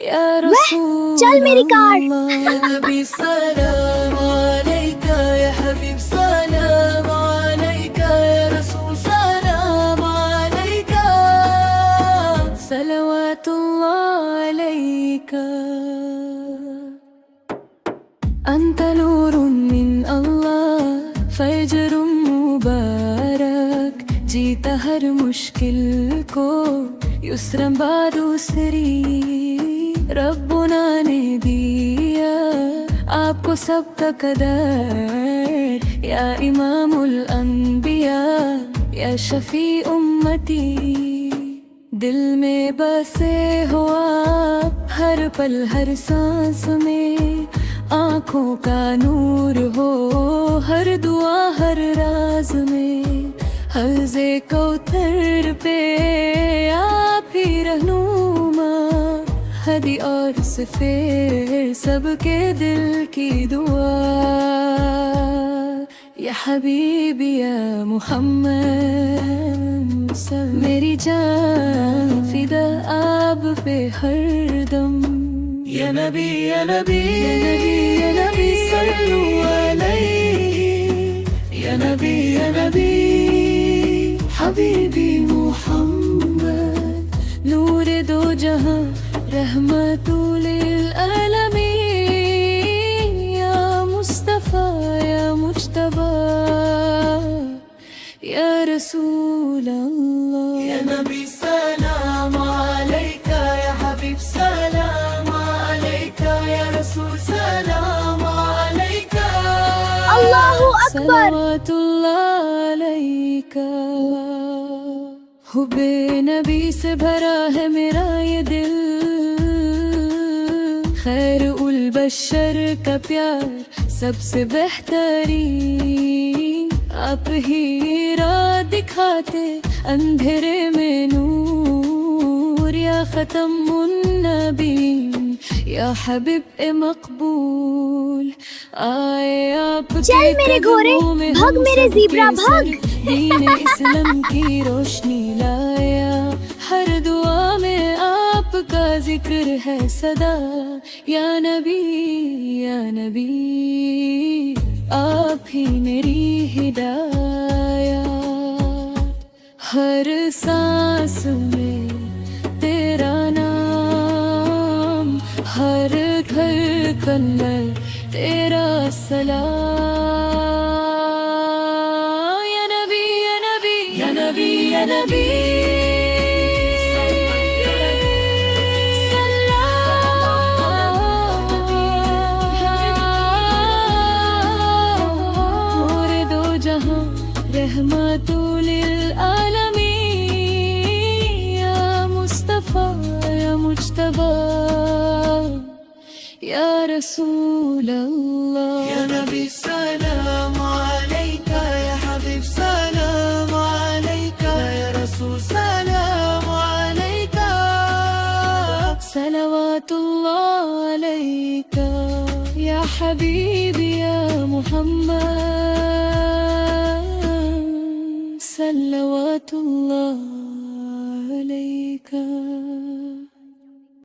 یا رسول چل میری کار. اللہ یا نبی سلام علیکہ یا حبیب سلام علیکہ یا رسول سلام علیکہ صلوات اللہ علیکہ انت نور من اللہ فجر مبارک جیتا ہر مشکل کو یسرا بادوسری ربنا نے دیا آپ کو سب کا قدر یا امام الانبیاء یا شفیع امتی دل میں بسے ہو آپ ہر پل ہر سانس میں آنکھوں کا نور ہو ہر دعا ہر راز میں حوض کوثر پہ آپ ہی رہنما ہدی اور سفیر سب کے دل کی دعا یا حبیبی یا محمد میری جان فدا آپ پہ ہر دم یا نبی یا نبی یا نبی صلو علیہ یا نبی یا نبی حبیبی محمد نور دو جہاں رحمت للعالمین یا مصطفیٰ یا مجتبی یا رسول اللہ یا نبی سلام علیکہ یا حبیب سلام علیکہ یا رسول سلام علیکہ اللہ اکبر. صلوات اللہ علیکہ حب نبی سے بھرا ہے میرا یہ دل خیر البشر کا پیار سب سے بہترین آپ ہی راہ دکھاتے اندھیرے میں نور یا ختم النبی یا حبیب مقبول آئے آپ چل میرے گھوڑے، بھگ میرے زیبرا بھگ. دین اسلام کی روشنی لایا ہر دعا میں آپ کا ذکر ہے صدا یا نبی آپ ہی میری ہدایت ہر سانس میں تیرا نام ہر دھڑکن میں تیرا سلام یا نبی یا نبی یا نبی یا نبی رحمت للعالمین یا مصطفیٰ یا مجتبی یا رسول اللہ یا نبی سلام علیکہ یا حبیب سلام علیکہ یا رسول سلام علیکہ صلوات اللہ علیکہ یا حبیبی یا محمد صلوات اللہ علیکہ.